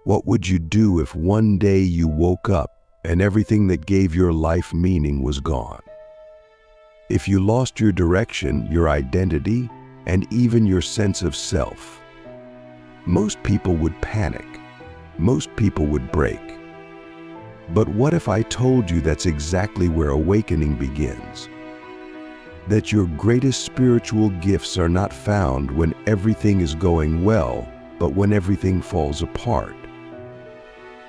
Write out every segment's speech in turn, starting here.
What would you do if one day you woke up and everything that gave your life meaning was gone? If you lost your direction, your identity, and even your sense of self? Most people would panic. Most people would break. But what if I told you that's exactly where awakening begins? That your greatest spiritual gifts are not found when everything is going well, but when everything falls apart.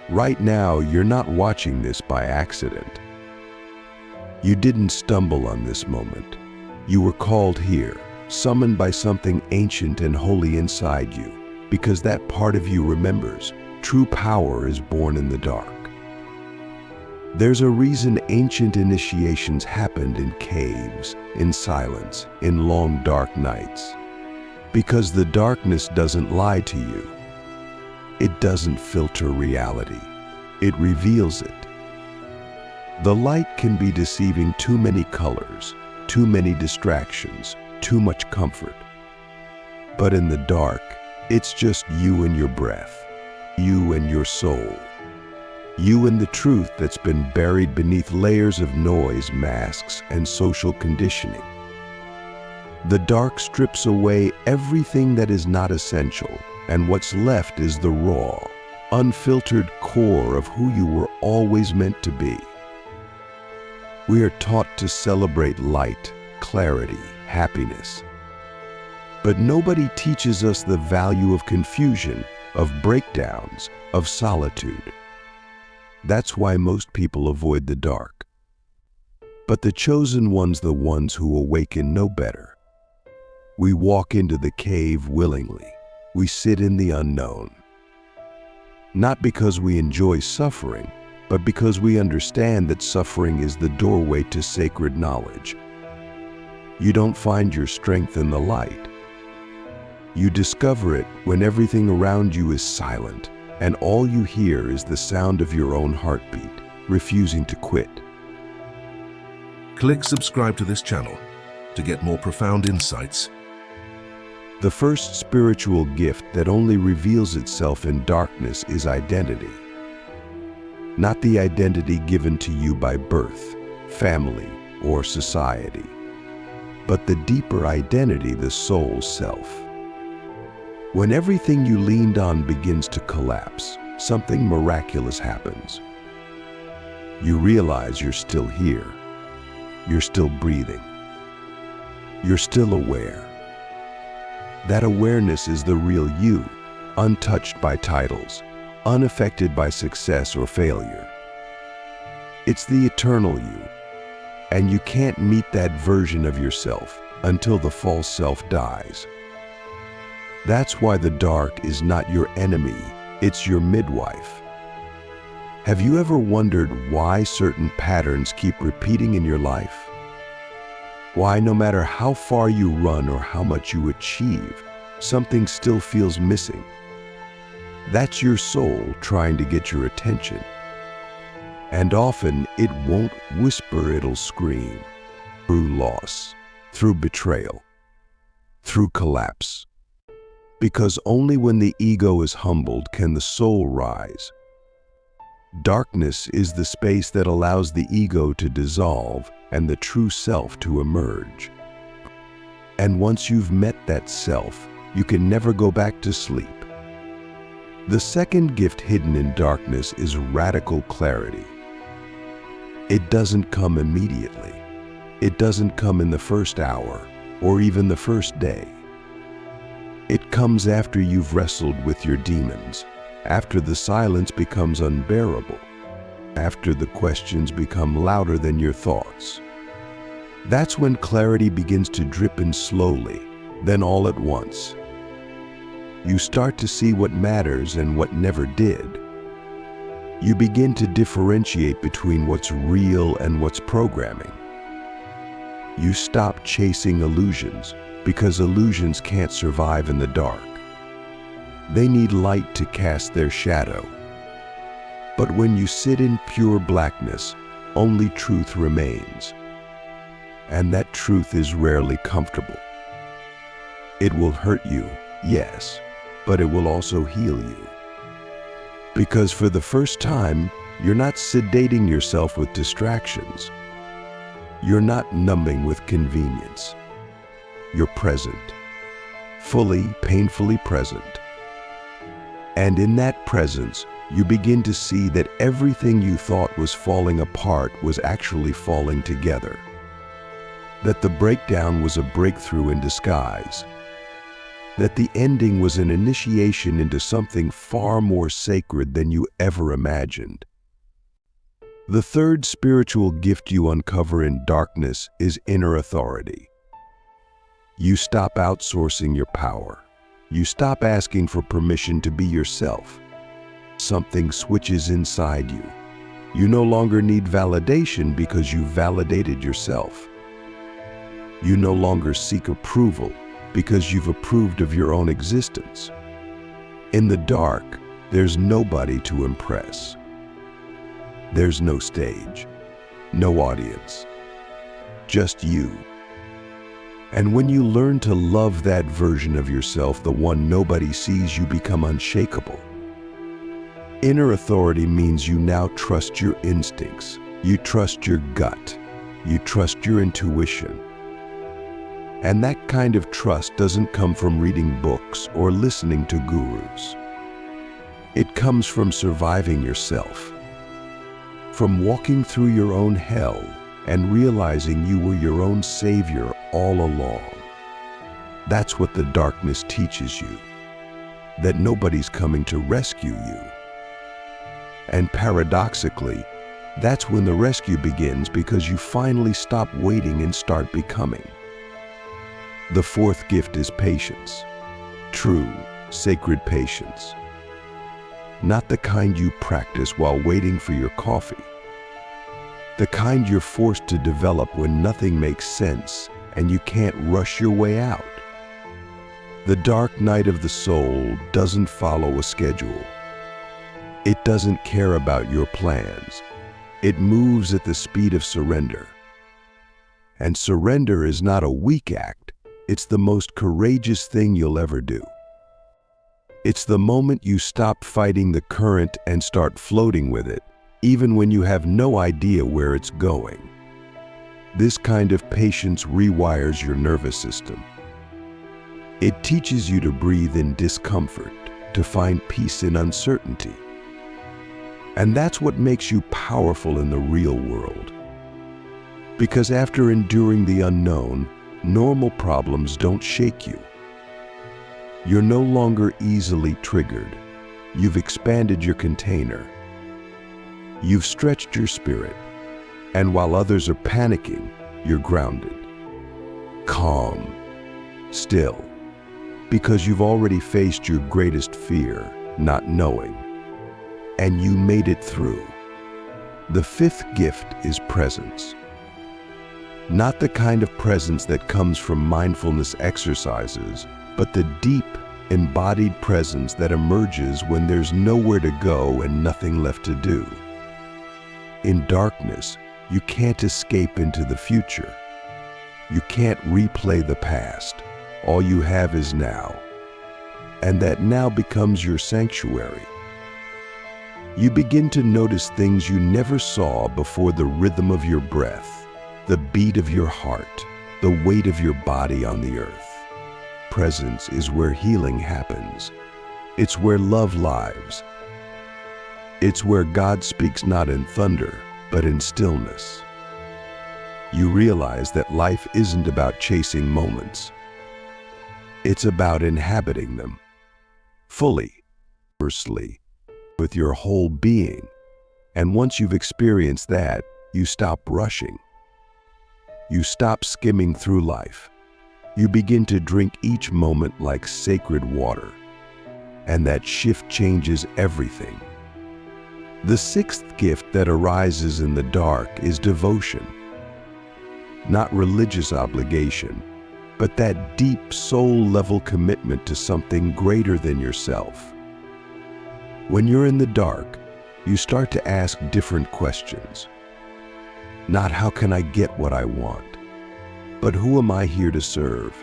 Right now, you're not watching this by accident. You didn't stumble on this moment. You were called here, summoned by something ancient and holy inside you, because that part of you remembers, true power is born in the dark. There's a reason ancient initiations happened in caves, in silence, in long dark nights. Because the darkness doesn't lie to you. It doesn't filter reality. It reveals it. The light can be deceiving: too many colors, too many distractions, too much comfort. But in the dark, it's just you and your breath, you and your soul, you and the truth that's been buried beneath layers of noise, masks, and social conditioning. The dark strips away everything that is not essential, and what's left is the raw, unfiltered core of who you were always meant to be. We are taught to celebrate light, clarity, happiness. But nobody teaches us the value of confusion, of breakdowns, of solitude. That's why most people avoid the dark. But the chosen ones, the ones who awaken, know better. We walk into the cave willingly. We sit in the unknown. Not because we enjoy suffering, but because we understand that suffering is the doorway to sacred knowledge. You don't find your strength in the light. You discover it when everything around you is silent, and all you hear is the sound of your own heartbeat, refusing to quit. Click subscribe to this channel to get more profound insights. The first spiritual gift that only reveals itself in darkness is identity. Not the identity given to you by birth, family, or society, but the deeper identity, the soul's self. When everything you leaned on begins to collapse, something miraculous happens. You realize you're still here. You're still breathing. You're still aware. That awareness is the real you, untouched by titles, unaffected by success or failure. It's the eternal you, and you can't meet that version of yourself until the false self dies. That's why the dark is not your enemy, it's your midwife. Have you ever wondered why certain patterns keep repeating in your life? Why, no matter how far you run or how much you achieve, something still feels missing? That's your soul trying to get your attention. And often it won't whisper, it'll scream. Through loss, through betrayal, through collapse. Because only when the ego is humbled can the soul rise. Darkness is the space that allows the ego to dissolve and the true self to emerge. And once you've met that self, you can never go back to sleep. The second gift hidden in darkness is radical clarity. It doesn't come immediately. It doesn't come in the first hour or even the first day. It comes after you've wrestled with your demons, after the silence becomes unbearable, after the questions become louder than your thoughts. That's when clarity begins to drip in slowly, then all at once. You start to see what matters and what never did. You begin to differentiate between what's real and what's programming. You stop chasing illusions, because illusions can't survive in the dark. They need light to cast their shadow. But when you sit in pure blackness, only truth remains. And that truth is rarely comfortable. It will hurt you, yes, but it will also heal you. Because for the first time, you're not sedating yourself with distractions. You're not numbing with convenience. You're present, fully, painfully present. And in that presence, you begin to see that everything you thought was falling apart was actually falling together. That the breakdown was a breakthrough in disguise. That the ending was an initiation into something far more sacred than you ever imagined. The third spiritual gift you uncover in darkness is inner authority. You stop outsourcing your power. You stop asking for permission to be yourself. Something switches inside you. You no longer need validation because you've validated yourself. You no longer seek approval because you've approved of your own existence. In the dark, there's nobody to impress. There's no stage, no audience, just you. And when you learn to love that version of yourself, the one nobody sees, you become unshakable. Inner authority means you now trust your instincts, you trust your gut, you trust your intuition. And that kind of trust doesn't come from reading books or listening to gurus. It comes from surviving yourself, from walking through your own hell and realizing you were your own savior all along. That's what the darkness teaches you, that nobody's coming to rescue you. And paradoxically, that's when the rescue begins, because you finally stop waiting and start becoming. The fourth gift is patience. True, sacred patience. Not the kind you practice while waiting for your coffee. The kind you're forced to develop when nothing makes sense and you can't rush your way out. The dark night of the soul doesn't follow a schedule. It doesn't care about your plans. It moves at the speed of surrender. And surrender is not a weak act. It's the most courageous thing you'll ever do. It's the moment you stop fighting the current and start floating with it, even when you have no idea where it's going. This kind of patience rewires your nervous system. It teaches you to breathe in discomfort, to find peace in uncertainty. And that's what makes you powerful in the real world. Because after enduring the unknown, normal problems don't shake you. You're no longer easily triggered. You've expanded your container. You've stretched your spirit. And while others are panicking, you're grounded, calm, still, because you've already faced your greatest fear, not knowing, and you made it through. The fifth gift is presence. Not the kind of presence that comes from mindfulness exercises, but the deep, embodied presence that emerges when there's nowhere to go and nothing left to do. In darkness, you can't escape into the future. You can't replay the past. All you have is now. And that now becomes your sanctuary. You begin to notice things you never saw before: the rhythm of your breath, the beat of your heart, the weight of your body on the earth. Presence is where healing happens. It's where love lives. It's where God speaks not in thunder, but in stillness. You realize that life isn't about chasing moments. It's about inhabiting them, fully, firstly, with your whole being. And once you've experienced that, you stop rushing. You stop skimming through life. You begin to drink each moment like sacred water. And that shift changes everything. The sixth gift that arises in the dark is devotion. Not religious obligation, but that deep soul-level commitment to something greater than yourself. When you're in the dark, you start to ask different questions. Not how can I get what I want, but who am I here to serve?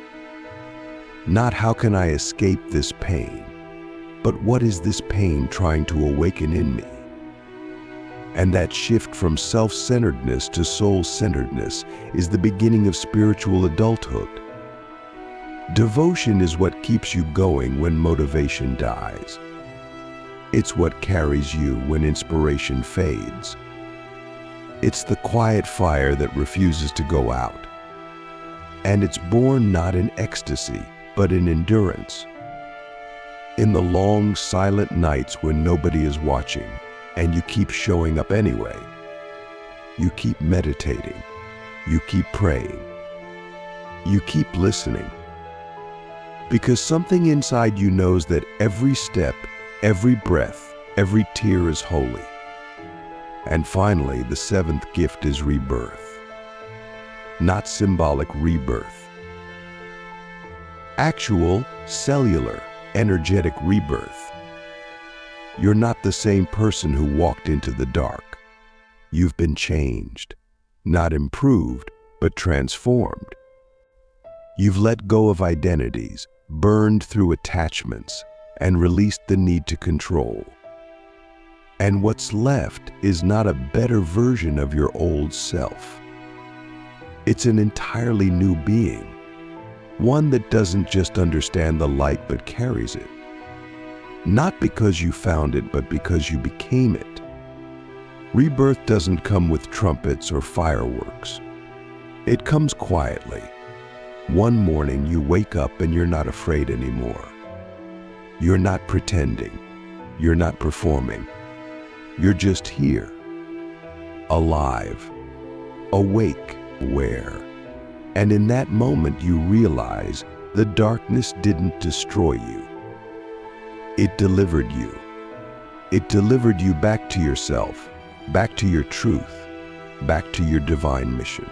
Not how can I escape this pain, but what is this pain trying to awaken in me? And that shift from self-centeredness to soul-centeredness is the beginning of spiritual adulthood. Devotion is what keeps you going when motivation dies. It's what carries you when inspiration fades. It's the quiet fire that refuses to go out. And it's born not in ecstasy, but in endurance. In the long, silent nights when nobody is watching, and you keep showing up anyway. You keep meditating. You keep praying. You keep listening. Because something inside you knows that every step, every breath, every tear is holy. And finally, the seventh gift is rebirth. Not symbolic rebirth. Actual, cellular, energetic rebirth. You're not the same person who walked into the dark. You've been changed, not improved, but transformed. You've let go of identities, burned through attachments, and released the need to control. And what's left is not a better version of your old self. It's an entirely new being, one that doesn't just understand the light but carries it. Not because you found it, but because you became it. Rebirth doesn't come with trumpets or fireworks. It comes quietly. One morning you wake up and you're not afraid anymore. You're not pretending. You're not performing. You're just here. Alive. Awake. Aware. And in that moment you realize the darkness didn't destroy you. It delivered you. It delivered you back to yourself, back to your truth, back to your divine mission.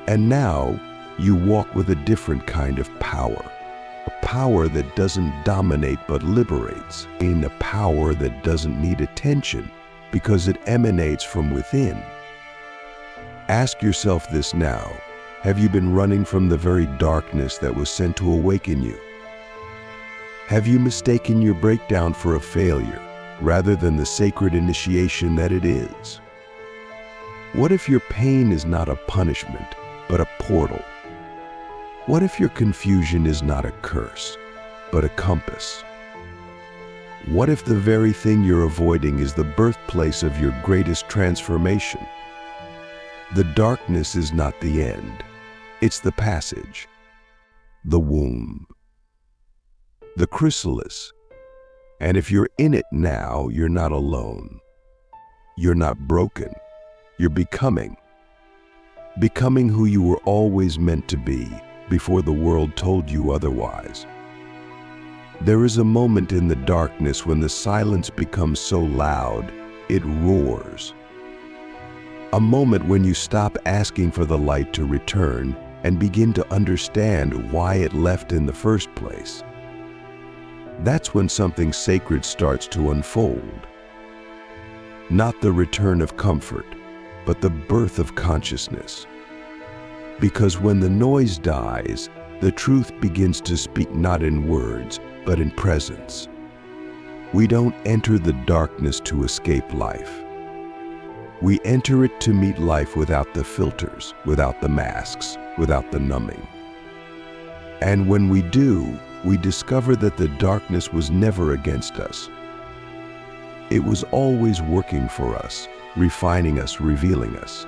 And now you walk with a different kind of power. A power that doesn't dominate but liberates. In a power that doesn't need attention because it emanates from within. Ask yourself this now. Have you been running from the very darkness that was sent to awaken you? Have you mistaken your breakdown for a failure rather than the sacred initiation that it is? What if your pain is not a punishment, but a portal? What if your confusion is not a curse, but a compass? What if the very thing you're avoiding is the birthplace of your greatest transformation? The darkness is not the end. It's the passage, the womb, the chrysalis. And if you're in it now, you're not alone. You're not broken. You're becoming who you were always meant to be before the world told you otherwise. There is a moment in the darkness when the silence becomes so loud, it roars. A moment when you stop asking for the light to return and begin to understand why it left in the first place. That's when something sacred starts to unfold. Not the return of comfort, but the birth of consciousness. Because when the noise dies, the truth begins to speak not in words, but in presence. We don't enter the darkness to escape life. We enter it to meet life without the filters, without the masks, without the numbing. And when we do, we discover that the darkness was never against us. It was always working for us, refining us, revealing us.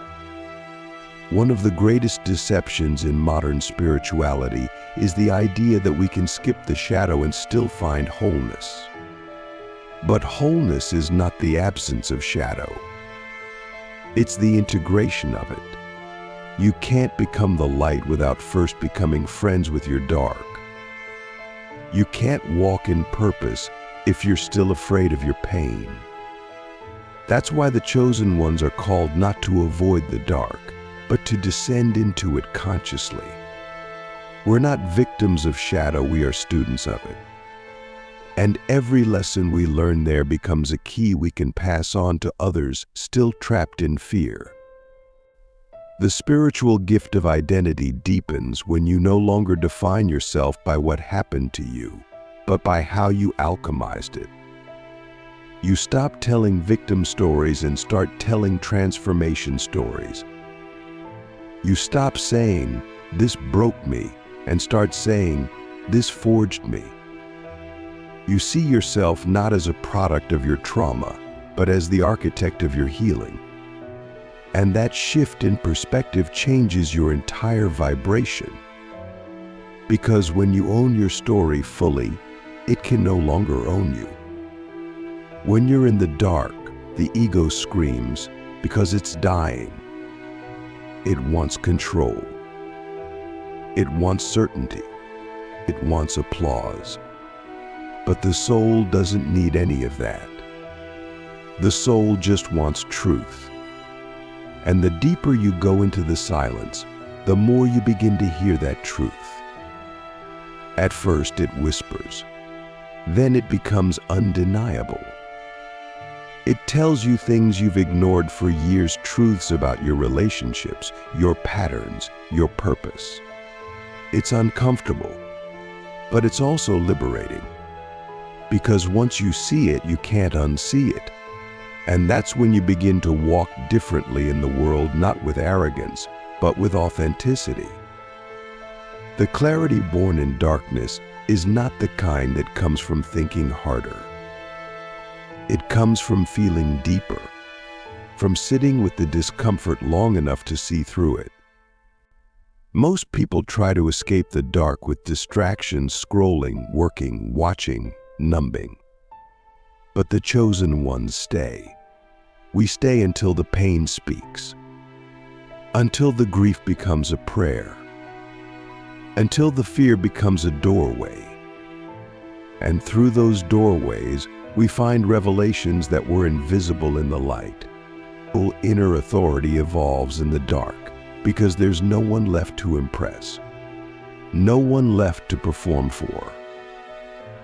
One of the greatest deceptions in modern spirituality is the idea that we can skip the shadow and still find wholeness. But wholeness is not the absence of shadow. It's the integration of it. You can't become the light without first becoming friends with your dark. You can't walk in purpose if you're still afraid of your pain. That's why the chosen ones are called not to avoid the dark, but to descend into it consciously. We're not victims of shadow, we are students of it. And every lesson we learn there becomes a key we can pass on to others still trapped in fear. The spiritual gift of identity deepens when you no longer define yourself by what happened to you, but by how you alchemized it. You stop telling victim stories and start telling transformation stories. You stop saying, "This broke me," and start saying, "This forged me." You see yourself not as a product of your trauma, but as the architect of your healing. And that shift in perspective changes your entire vibration. Because when you own your story fully, it can no longer own you. When you're in the dark, the ego screams because it's dying. It wants control. It wants certainty. It wants applause. But the soul doesn't need any of that. The soul just wants truth. And the deeper you go into the silence, the more you begin to hear that truth. At first it whispers. Then it becomes undeniable. It tells you things you've ignored for years, truths about your relationships, your patterns, your purpose. It's uncomfortable, but it's also liberating. Because once you see it, you can't unsee it. And that's when you begin to walk differently in the world, not with arrogance, but with authenticity. The clarity born in darkness is not the kind that comes from thinking harder. It comes from feeling deeper, from sitting with the discomfort long enough to see through it. Most people try to escape the dark with distractions, scrolling, working, watching, numbing. But the chosen ones stay. We stay until the pain speaks, until the grief becomes a prayer, until the fear becomes a doorway. And through those doorways, we find revelations that were invisible in the light. Inner authority evolves in the dark because there's no one left to impress, no one left to perform for.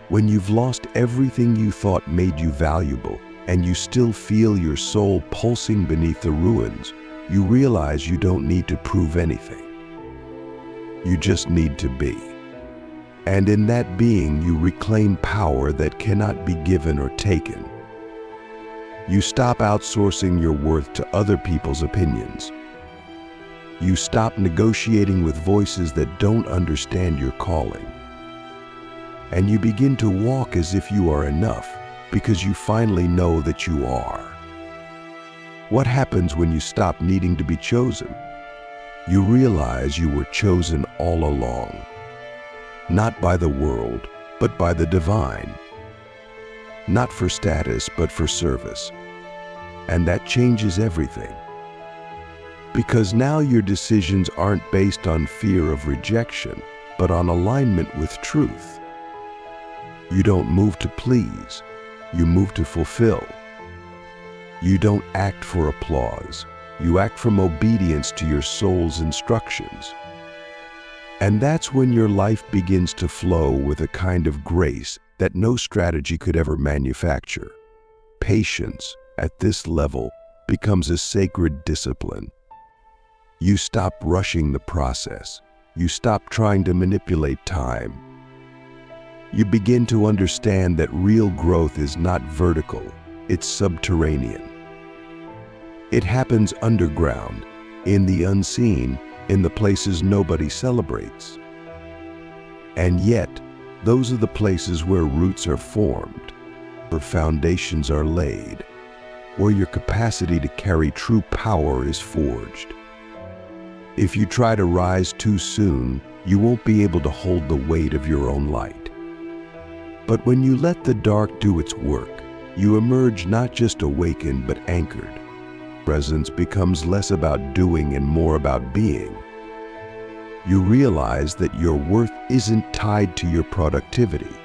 When you've lost everything you thought made you valuable and you still feel your soul pulsing beneath the ruins, you realize you don't need to prove anything. You just need to be. And in that being, you reclaim power that cannot be given or taken. You stop outsourcing your worth to other people's opinions. You stop negotiating with voices that don't understand your calling. And you begin to walk as if you are enough, because you finally know that you are. What happens when you stop needing to be chosen? You realize you were chosen all along. Not by the world, but by the divine. Not for status, but for service. And that changes everything. Because now your decisions aren't based on fear of rejection, but on alignment with truth. You don't move to please, you move to fulfill. You don't act for applause, you act from obedience to your soul's instructions. And that's when your life begins to flow with a kind of grace that no strategy could ever manufacture. Patience, at this level, becomes a sacred discipline. You stop rushing the process. You stop trying to manipulate time. You begin to understand that real growth is not vertical, it's subterranean. It happens underground, in the unseen, in the places nobody celebrates. And yet, those are the places where roots are formed, where foundations are laid, where your capacity to carry true power is forged. If you try to rise too soon, you won't be able to hold the weight of your own light. But when you let the dark do its work, you emerge not just awakened but anchored. Presence becomes less about doing and more about being. You realize that your worth isn't tied to your productivity,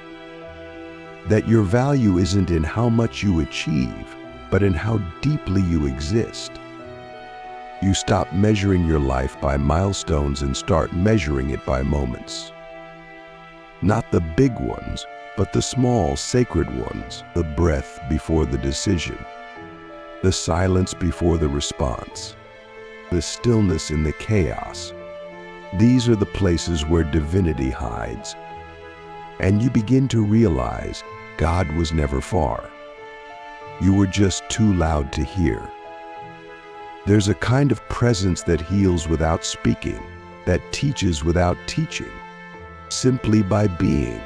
that your value isn't in how much you achieve, but in how deeply you exist. You stop measuring your life by milestones and start measuring it by moments. Not the big ones, but the small, sacred ones, the breath before the decision, the silence before the response, the stillness in the chaos. These are the places where divinity hides. and you begin to realize God was never far. You were just too loud to hear. There's a kind of presence that heals without speaking, that teaches without teaching, simply by being.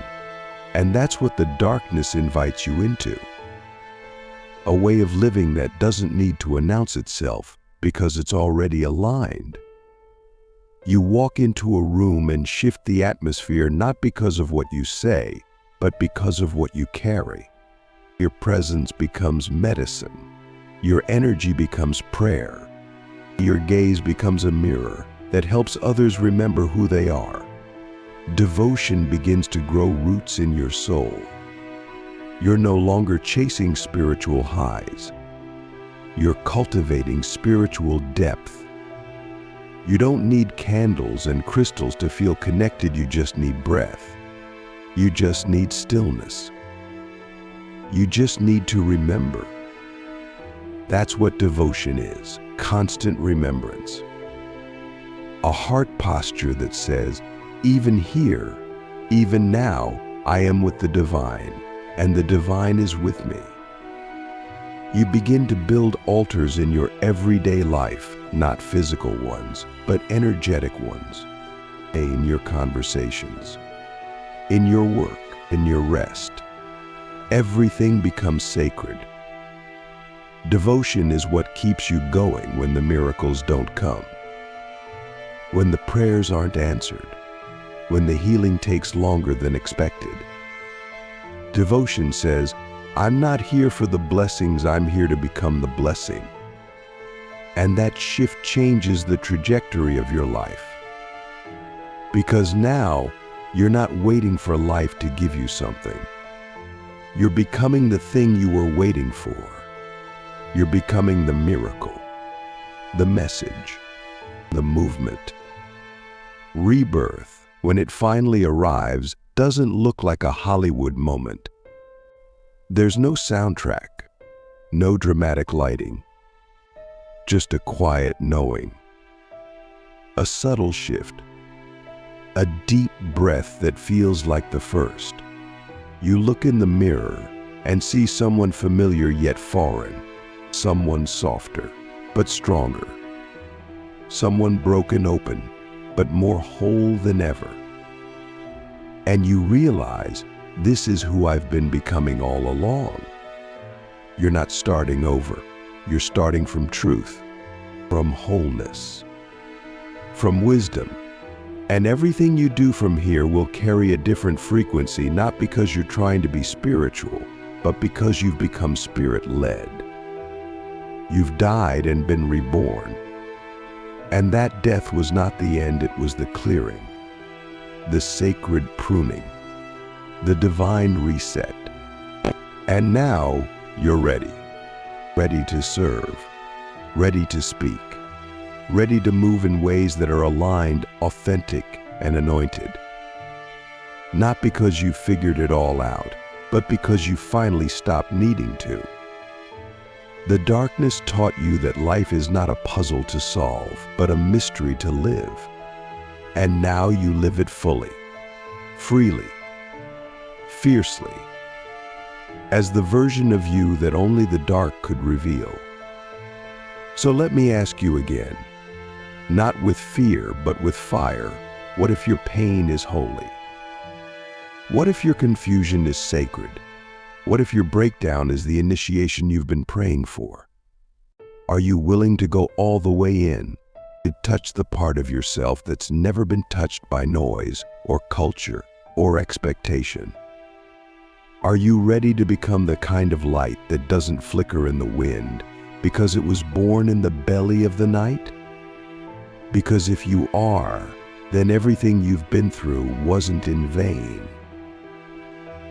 And that's what the darkness invites you into. A way of living that doesn't need to announce itself because it's already aligned. You walk into a room and shift the atmosphere not because of what you say, but because of what you carry. Your presence becomes medicine. Your energy becomes prayer. Your gaze becomes a mirror that helps others remember who they are. Devotion begins to grow roots in your soul. You're no longer chasing spiritual highs. You're cultivating spiritual depth. You don't need candles and crystals to feel connected, you just need breath. You just need stillness. You just need to remember. That's what devotion is, constant remembrance. A heart posture that says, even here, even now, I am with the divine, and the divine is with me. You begin to build altars in your everyday life, not physical ones, but energetic ones. In your conversations, in your work, in your rest. Everything becomes sacred. Devotion is what keeps you going when the miracles don't come, when the prayers aren't answered, when the healing takes longer than expected. Devotion says, I'm not here for the blessings, I'm here to become the blessing. And that shift changes the trajectory of your life. Because now, you're not waiting for life to give you something. You're becoming the thing you were waiting for. You're becoming the miracle, the message, the movement. Rebirth, when it finally arrives, doesn't look like a Hollywood moment. There's no soundtrack, no dramatic lighting, just a quiet knowing. A subtle shift, a deep breath that feels like the first. You look in the mirror and see someone familiar yet foreign, someone softer but stronger, someone broken open but more whole than ever. And you realize, this is who I've been becoming all along. You're not starting over. You're starting from truth, from wholeness, from wisdom. And everything you do from here will carry a different frequency, not because you're trying to be spiritual, but because you've become spirit-led. You've died and been reborn. And that death was not the end, it was the clearing, the sacred pruning, the divine reset. And now you're ready. Ready to serve, ready to speak, ready to move in ways that are aligned, authentic, and anointed. Not because you figured it all out, but because you finally stopped needing to. The darkness taught you that life is not a puzzle to solve, but a mystery to live. And now you live it fully, freely, fiercely, as the version of you that only the dark could reveal. So let me ask you again, not with fear, but with fire, what if your pain is holy? What if your confusion is sacred? What if your breakdown is the initiation you've been praying for? Are you willing to go all the way in, to touch the part of yourself that's never been touched by noise or culture or expectation? Are you ready to become the kind of light that doesn't flicker in the wind because it was born in the belly of the night? Because if you are, then everything you've been through wasn't in vain.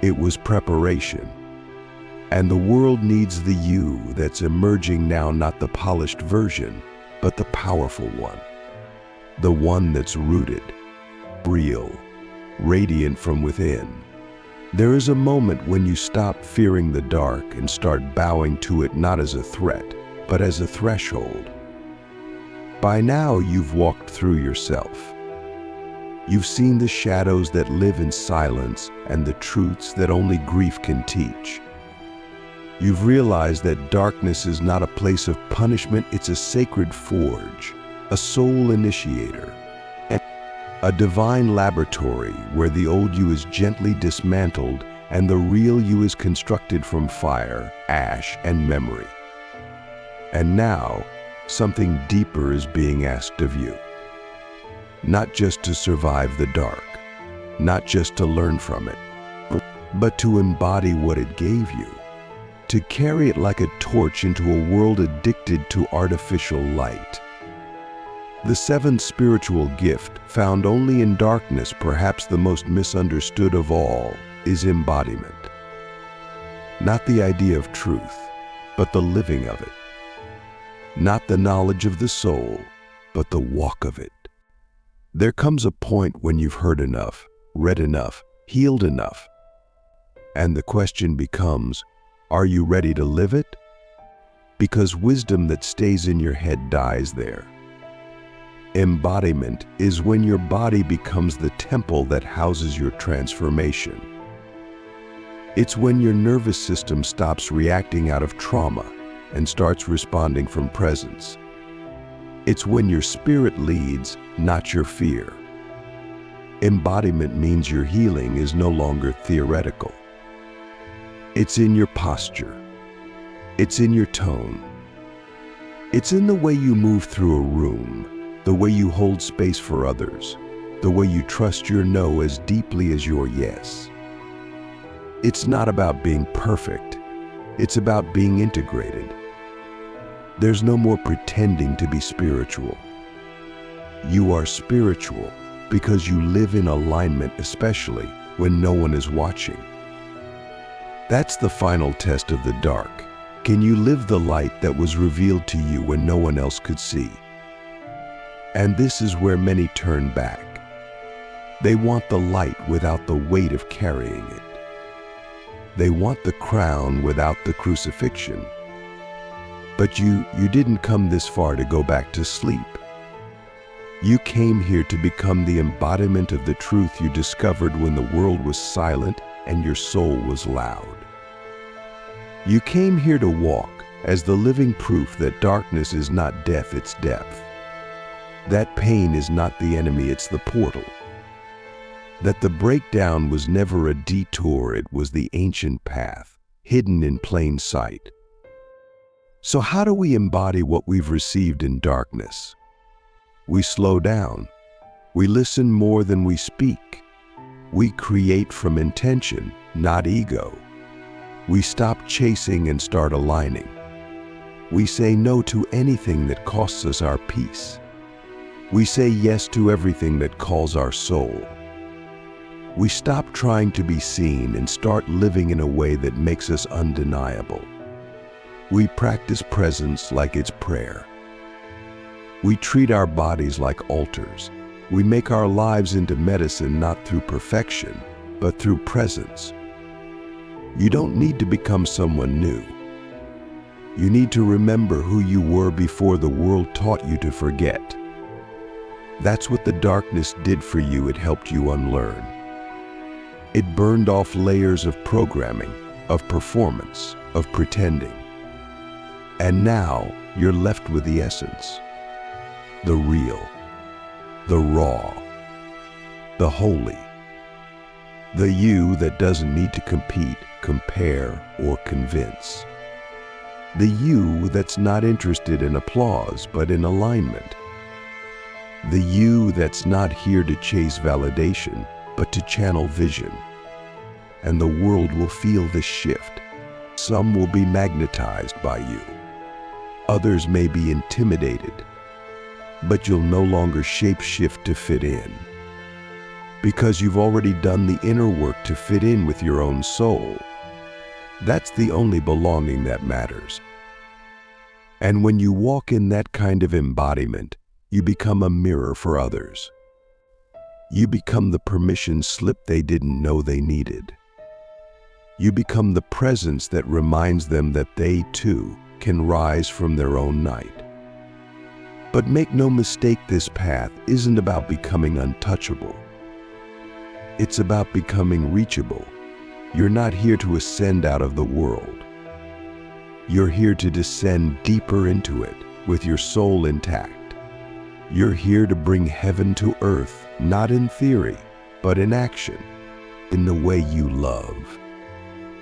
It was preparation. And the world needs the you that's emerging now, not the polished version, but the powerful one. The one that's rooted, real, radiant from within. There is a moment when you stop fearing the dark and start bowing to it not as a threat, but as a threshold. By now, you've walked through yourself. You've seen the shadows that live in silence and the truths that only grief can teach. You've realized that darkness is not a place of punishment, it's a sacred forge, a soul initiator, and a divine laboratory where the old you is gently dismantled and the real you is constructed from fire, ash, and memory. And now, something deeper is being asked of you. Not just to survive the dark, not just to learn from it, but to embody what it gave you, to carry it like a torch into a world addicted to artificial light. The seventh spiritual gift, found only in darkness, perhaps the most misunderstood of all, is embodiment. Not the idea of truth, but the living of it. Not the knowledge of the soul, but the walk of it. There comes a point when you've heard enough, read enough, healed enough, and the question becomes, are you ready to live it? Because wisdom that stays in your head dies there. Embodiment is when your body becomes the temple that houses your transformation. It's when your nervous system stops reacting out of trauma and starts responding from presence. It's when your spirit leads, not your fear. Embodiment means your healing is no longer theoretical. It's in your posture. It's in your tone. It's in the way you move through a room, the way you hold space for others, the way you trust your no as deeply as your yes. It's not about being perfect. It's about being integrated. There's no more pretending to be spiritual. You are spiritual because you live in alignment, especially when no one is watching. That's the final test of the dark. Can you live the light that was revealed to you when no one else could see? And this is where many turn back. They want the light without the weight of carrying it. They want the crown without the crucifixion. But you didn't come this far to go back to sleep. You came here to become the embodiment of the truth you discovered when the world was silent and your soul was loud. You came here to walk as the living proof that darkness is not death, it's depth. That pain is not the enemy, it's the portal. That the breakdown was never a detour, it was the ancient path, hidden in plain sight. So how do we embody what we've received in darkness? We slow down. We listen more than we speak. We create from intention, not ego. We stop chasing and start aligning. We say no to anything that costs us our peace. We say yes to everything that calls our soul. We stop trying to be seen and start living in a way that makes us undeniable. We practice presence like it's prayer. We treat our bodies like altars. We make our lives into medicine not through perfection, but through presence. You don't need to become someone new. You need to remember who you were before the world taught you to forget. That's what the darkness did for you. It helped you unlearn. It burned off layers of programming, of performance, of pretending. And now you're left with the essence, the real, the raw, the holy, the you that doesn't need to compete, compare, or convince. The you that's not interested in applause, but in alignment. The you that's not here to chase validation, but to channel vision. And the world will feel this shift. Some will be magnetized by you. Others may be intimidated, but you'll no longer shape-shift to fit in. Because you've already done the inner work to fit in with your own soul. That's the only belonging that matters. And when you walk in that kind of embodiment, you become a mirror for others. You become the permission slip they didn't know they needed. You become the presence that reminds them that they, too, can rise from their own night. But make no mistake, this path isn't about becoming untouchable. It's about becoming reachable. You're not here to ascend out of the world. You're here to descend deeper into it with your soul intact. You're here to bring heaven to earth, not in theory, but in action, in the way you love,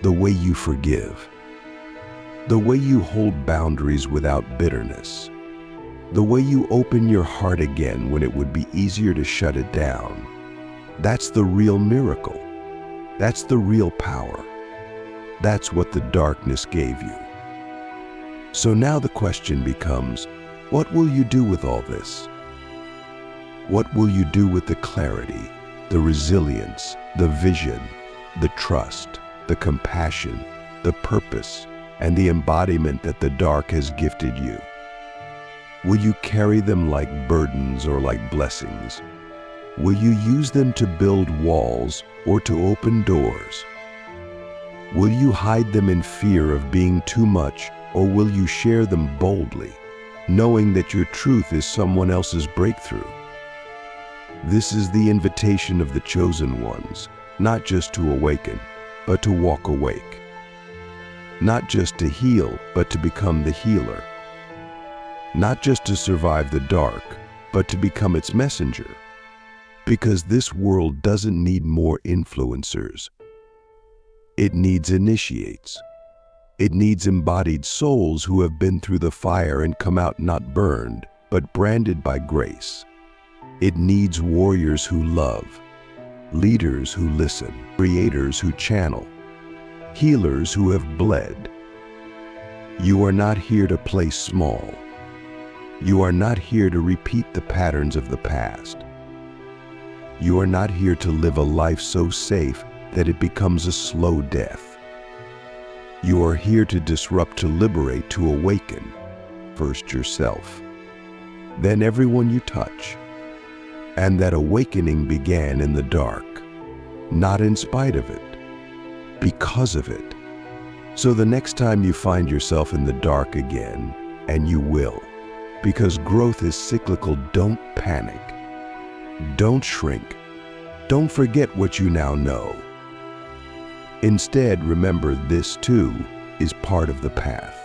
the way you forgive, the way you hold boundaries without bitterness, the way you open your heart again when it would be easier to shut it down. That's the real miracle. That's the real power. That's what the darkness gave you. So now the question becomes, what will you do with all this? What will you do with the clarity, the resilience, the vision, the trust, the compassion, the purpose, and the embodiment that the dark has gifted you? Will you carry them like burdens or like blessings? Will you use them to build walls or to open doors? Will you hide them in fear of being too much, or will you share them boldly, knowing that your truth is someone else's breakthrough? This is the invitation of the chosen ones, not just to awaken, but to walk awake. Not just to heal, but to become the healer. Not just to survive the dark, but to become its messenger. Because this world doesn't need more influencers. It needs initiates. It needs embodied souls who have been through the fire and come out not burned, but branded by grace. It needs warriors who love, leaders who listen, creators who channel, healers who have bled. You are not here to play small. You are not here to repeat the patterns of the past. You are not here to live a life so safe that it becomes a slow death. You are here to disrupt, to liberate, to awaken. First yourself, then everyone you touch. And that awakening began in the dark, not in spite of it, because of it. So the next time you find yourself in the dark again, and you will, because growth is cyclical, don't panic. Don't shrink. Don't forget what you now know. Instead, remember this too is part of the path.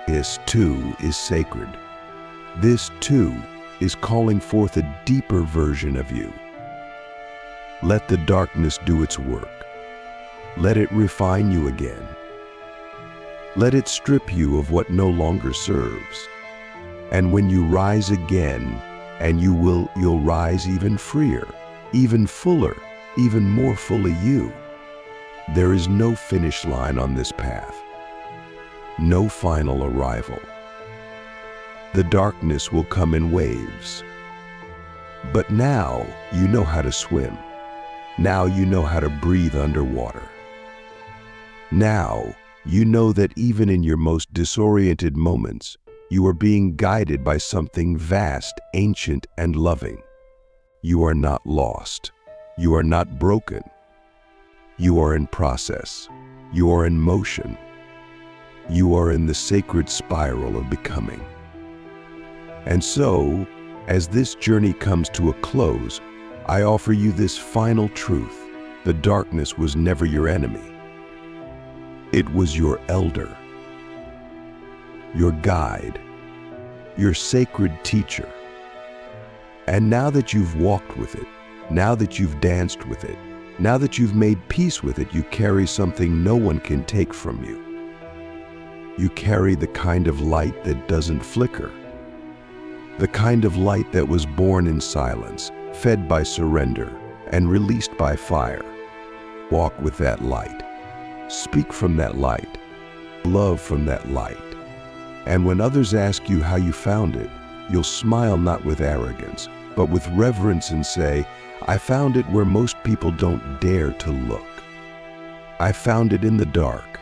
This too is sacred. This too is calling forth a deeper version of you. Let the darkness do its work. Let it refine you again. Let it strip you of what no longer serves. And when you rise again, and you'll rise even freer, even fuller, even more fully you. There is no finish line on this path. No final arrival. The darkness will come in waves. But now you know how to swim. Now you know how to breathe underwater. Now you know that even in your most disoriented moments, you are being guided by something vast, ancient, and loving. You are not lost. You are not broken. You are in process. You are in motion. You are in the sacred spiral of becoming. And so, as this journey comes to a close, I offer you this final truth. The darkness was never your enemy. It was your elder, your guide, your sacred teacher. And now that you've walked with it, now that you've danced with it, now that you've made peace with it, you carry something no one can take from you. You carry the kind of light that doesn't flicker, the kind of light that was born in silence, fed by surrender, and released by fire. Walk with that light. Speak from that light. Love from that light. And when others ask you how you found it, you'll smile not with arrogance, but with reverence and say, I found it where most people don't dare to look. I found it in the dark,